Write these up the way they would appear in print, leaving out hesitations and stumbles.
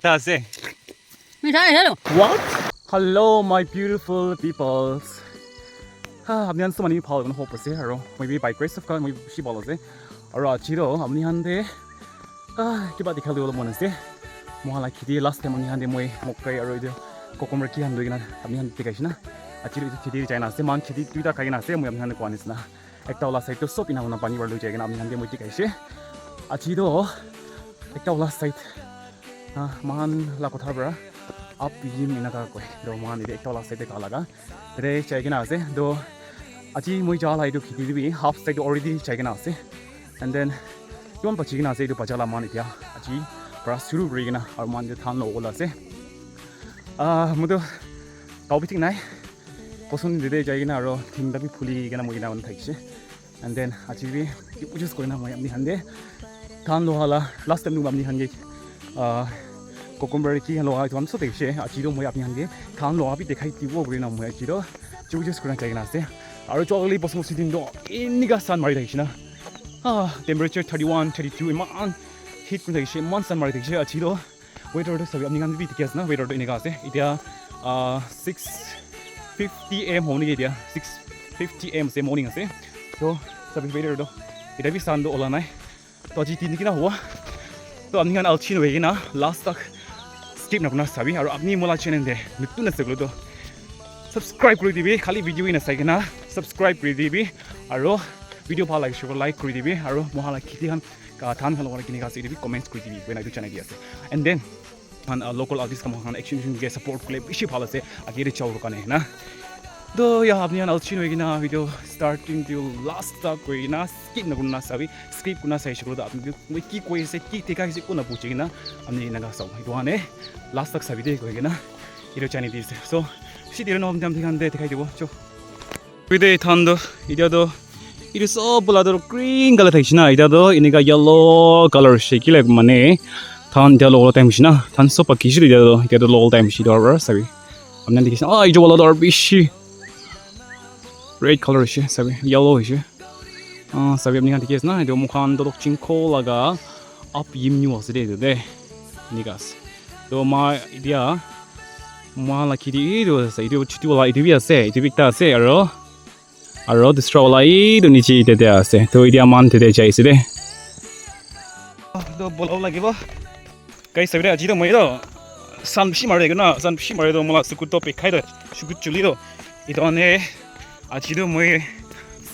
That's it. What? Hello, my beautiful peoples. हमने हंस money पाल gun hope से हरो maybe by grace of God maybe she bolos से और आचिरो हमने हंदे कि बात दिखा दो मन से मोहला खिदी last time हमने हंदे मोय मोक्कै और इधर कोकोमर की हंदो इगना हमने हंदे दिखाइस ना आचिरो इधर खिदी चाइना से मान खिदी दुईटा काइना से मोय हमने हंदे कोनिस ना एकटा वाला साइड तो सोप इना होना पानी वाला जाएगा हमने हंदे मोय दिखाइस आचिरो एकटा वाला साइड मान ला कोथा बरा आप यिम इना का कोई दो मान इधर एकटा वाला साइड का लगा रे चाइना से दो aji moi jala idu khiti bi half side already chagina ase and then yon pachigina ase idu pachala man itia aji pra suru rigina ar man de than lo ola ase mudo taubiting nai posun de jagina aro thingda bi phuli gena moi na on thaise and then aji bi ujus koina moi amni hande than lo hala last time nu amni hange kokomber ki lo ha thon so deise aji do moi apni hange than lo abi dekhai tibo grina moi aji do ujus koina chagina ase আৰু চগলি বসমো সিদিন দ ইনিগা সান মাৰি থাকিছিনা temperature 31 32 ইমান hit কৰি থাকিছে ইমান সান মাৰি থাকিছে আজি দ ওয়েটাৰটো সবি আপুনি গান বি ঠিক আছে না ওয়েটাৰটো ইনিগা আছে এতিয়া 6:50 am হনি এতিয়া 6:50 am সে মর্নিং আছে তো সবি ওয়েটাৰটো এটা বি সান দ ওলা নাই তো আজি তিন কিনা হোৱা তো আপুনি গান আলচিন হৈ না লাষ্ট তক স্কিপ নকনা সবি আৰু আপুনি মোলা চ্যানেল দে নতুন আছে গলো তো subscribe কৰি দিবি খালি ভিডিও ইন আছে কিনা subscribe কৰি দিবি আৰু ভিডিও ভাল লাগিছে লাইক কৰি দিবি আৰু মহালা কিতিহান থান খান লগা কিনি কাছে দিবি কমেন্টস কৰি দিবি when I do channel আছে and then on local artist কাম খান এক্সটেনশন গে সাপোর্ট করলে বেশি ভালো আছে আগেরে চাও কানে না তো ইয়া আপনি আন আলচিন হইনা ভিডিও স্টার্টিং টু লাস্ট তক কইনা স্কিপ না গুনা সাবি স্ক্রিপ্ট গুনা সাইছে গুলো আপনি মই কি কইছে কি টেকা হইছে কোনা বুঝিনা আপনি নাগা সাও ইদোয়ানে লাস্ট তক সাবি দে কইনা 이럴 짠이 দিছে so si dilo nom dam thikande dikhai dibo cho video thando idado idu sob bulado green color thaisina idado iniga yellow color shekile mane than dia lo time shina than so pa kishi idado lo time shi dor sabi amna dikisna ijo wala dor bishi red color shi sabi yellow shi sabi amni kan dikisna ido mukhan do chinko laga up yimnyu asde de nigas do ma idea Mala kiri itu saya itu cuti wala itu biasa itu bikta se aro distro wala itu nici itu dia se tu dia man tu dia cai sih do bola lagi boh guys saya aji do moi do san bisi mari do mala sukut to pekai do sukut culi do itu ane aji do moi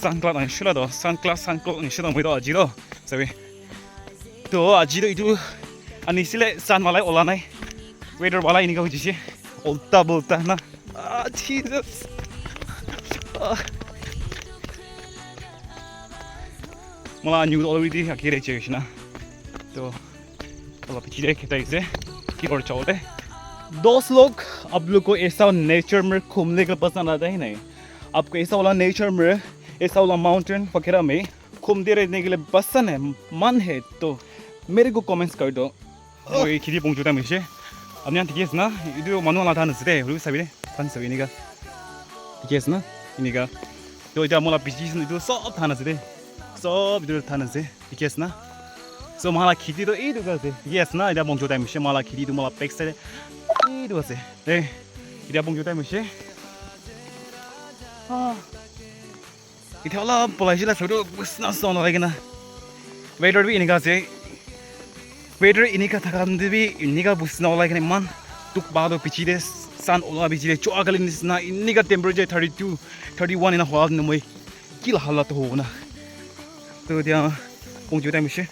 sangklat ansila do sangklat ansila moi do aji do sabi do aji do itu anisile san malai ola nai weather wala ini kau jisi Olta bolta na Jesus Mala new already akire cheshna तो अब पीछे कहता है इसे कि और चावल है दोस्त लोग आप लोग को ऐसा नेचर में घूमने का पसंद आता है नहीं आपको ऐसा वाला नेचर में ऐसा वाला माउंटेन वगैरह में घूमते रहने के लिए पसंद है मन है तो मेरे को कमेंट्स कर दो और किसी पंक्चुता में से अपने यहाँ ठीक है ना इधर मानो लाता है नजरे रुक सभी फन सभी निका ठीक है ना इनिका तो इधर मोला बिजी से इधर सब था नजरे सब इधर था नजरे ठीक है ना so malah kiri tu itu kan yes na ida bong jotai mesti malah kiri tu malah pek saja itu sih ida bong jotai mesti itu lah pola sih lah sudah busna sono lagi na waiter bi ini kan sih waiter ini kan thakam tu bi ini kan busna lagi ni man tuk baru pichide san olah pichide coa kali ni na ini kan temperature 32 31 ina hal ni moi kila halat tu ho na tu dia bong jotai mesti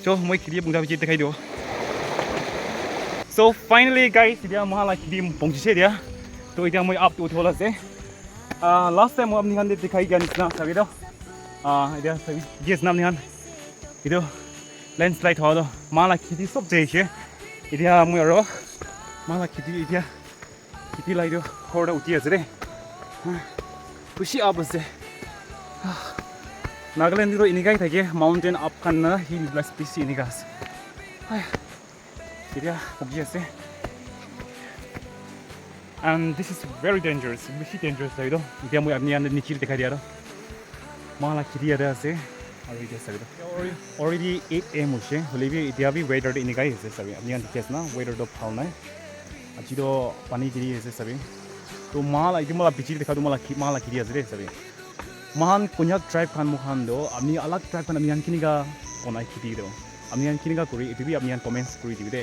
So, moi kiri bung dapat cerita dia. So finally guys, dia mahala kiri bung cerita dia. So dia moi up tu thola se. Last time moi apni kan dikhai gya nisna sabi do. Dia sabi yes nam nihan. Itu landslide ho do. Mahala kiri sob jai she. Dia moi ro. Mahala kiri dia. Kiri lai do. Horda uti ase re. Pushi up se. Nagaland itu ini kayak tadi mountain up karena hill plus PC ini guys. Jadi ya biasa. And this is very dangerous, very dangerous lah itu. Dia mau apni anda nikir dekat dia tu. Malah kiri ada sih. already 8 a.m. hoise holebi itiabi weather ini kai ase sabi apni kan dikhes na weather do phal nai aji do pani giri ase sabi to mal ai mala bichi dekha to mala kiri ase re sabi mahan konyak tribe khan mukhan do apni alag tribe khan apni kini ga onai kiti do apni kini ga kori itibi apni comments kori dibi de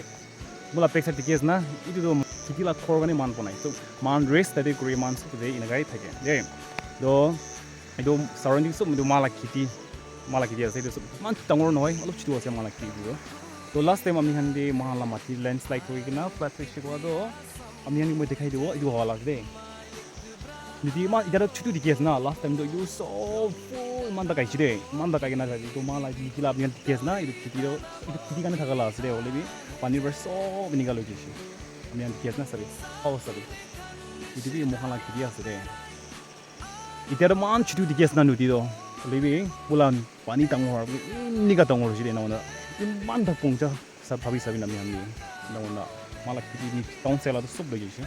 mala peksa dikhes na itu do kiti la khor gani man ponai so man rest tade kori man su de ina gai thake de do itu surrounding so do mala kiti ase do man tangor noi alop chitu ase mala kiti do to last time apni han de mahala mati landslide hoi kina flat fish ko do apni han mo dekhai do itu hola de nidi ma idara chitu dikhes na last time do you so full man da kai chide man da kai na jai to mala kiti la apni han dikhes na itu kiti kana thakala ase de holebi pani ver so biniga logi shi apni han dikhes na sabi house sabi itu bi mohala kiti ase de idara man chitu dikhes na nudi do holebi bulan pani tangor niga tangor shi de na ona man da pungja sab bhabi sabi namni hamni na ona mala kiti ni town sela do sob logi shi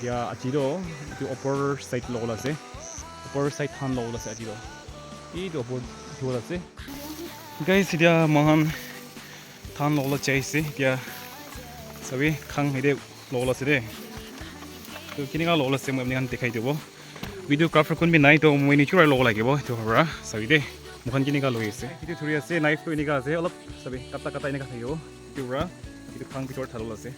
ya ajido itu upper side logol ase upper side han logol ase ajido itu upper logol ase guys dia mohan than logol chaise dia sabi khang hide logol ase de to kini ga logol ase moi apni kan dekhai debo videographer kun bi nai to moi ni chura logol lagibo to hora sabi de mukhan kini ga loi ase itu thuri ase knife to ini ga ase olop sabi kata ini ga thayo itu hora itu khang bitor thalol ase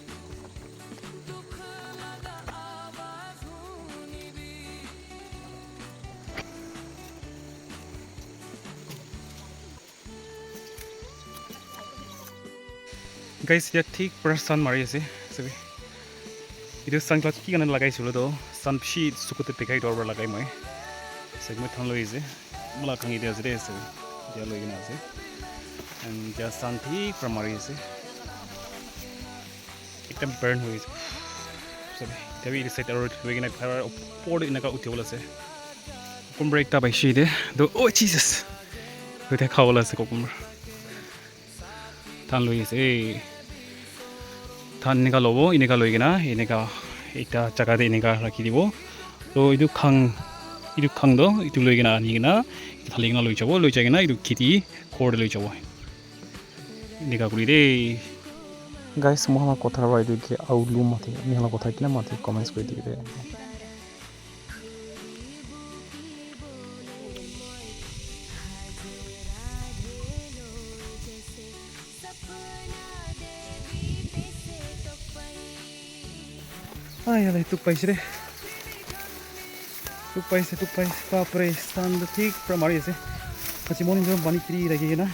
guys ya thik par sun mari ase sabi itu sunglass ki kana lagai chulo do sun phi sukute pekai dor lagai moi sabi moi thanloi ase mala khangi de ase de sabi ya loi gina ase and ya sun thik par mari ase ekdam burn hoi sabi tabi ide side road loi gina power por ina ka utibol ase kumbra ekta bai shi de do oh jesus hote khawala ase kumbra thanloi ase than nika lobo inika loigena inika eta jaga de inika rakhi dibo to idu khang do itu loigena anigena thalingna loi jabo loi jagena idu kiti khor loi jabo inika kuri de guys mohama kotha ba idu ke aulu mate mihala kotha kina mate comments koi dibe ay alay tuk paise papre stand thik pra mari ase achi morning jo bani kri ragi na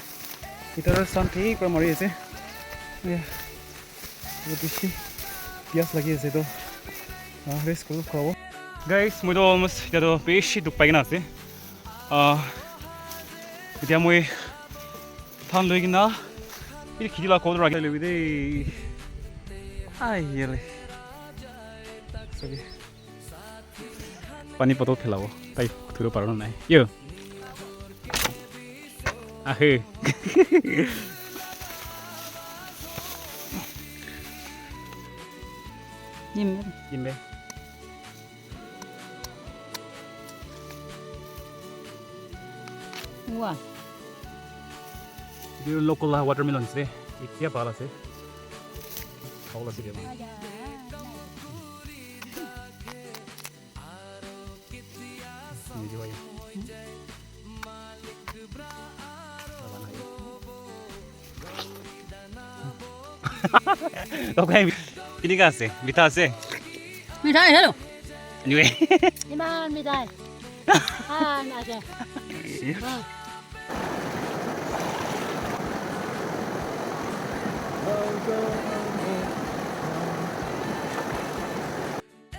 itar stand thik pra mari ase ya wo bishi pias lagi ase to rest ko khabo guys moi do almost ya do beshi tuk pai na ase dia moi than loi na iri khidila ko ragi lebi de ay yele pani botol pelabo tai thuro paro nai yo ahe Yimbe Wah. Di local watermelon se ikia pala se kaula se dia ini juga ya okay ini kasih bita se Mitai hello. anyway Iman mitai. Aja.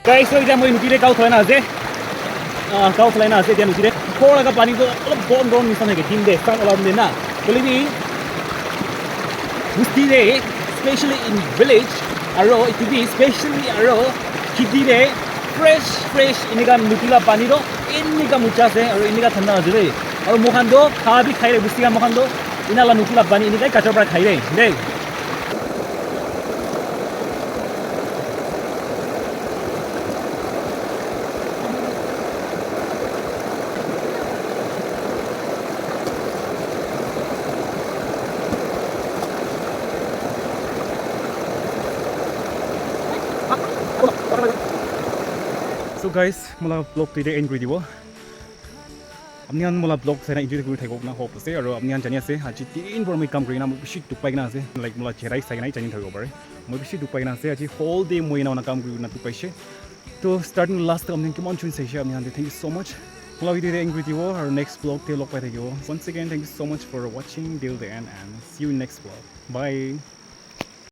guys so jam moi nutile kau thaina ase kau thaina ase dia nutile thoda ka pani ko alop gon nisan hai ke tin de sang alam de na boli ni nutile especially in village aro it be especially aro kiti de fresh iniga nutila pani ro inika mucha se aro inika thanda ase re aro mokhan do kha bi khai re bustiga mokhan do inala nutila pani inikai kachar pra khai re de So guys, mula vlog today end কৰি দিব আপনিয়ান মোলা blog চাই enjoy কৰি থাকক না hope আছে আৰু আপনিয়ান জানি আছে আজি 3 বৰ মই কাম কৰি না মই বেছি দুখ পাই না আছে লাইক মোলা চেৰাই চাই নাই জানি থাকিব পাৰে মই বেছি দুখ পাই না আছে আজি হোল ডে মই না কাম কৰি না দুখ পাইছে তো ষ্টাৰ্টিং লাষ্ট আপনি কিমান চুন চাইছে আপনিয়ান থ্যাংক ইউ সো মাচ মোলা ভিডিও এণ্ড কৰি দিব আৰু নেক্সট ব্লগ তে লগ পাই থাকিব once again thank you so much for watching till the end and see you in next vlog bye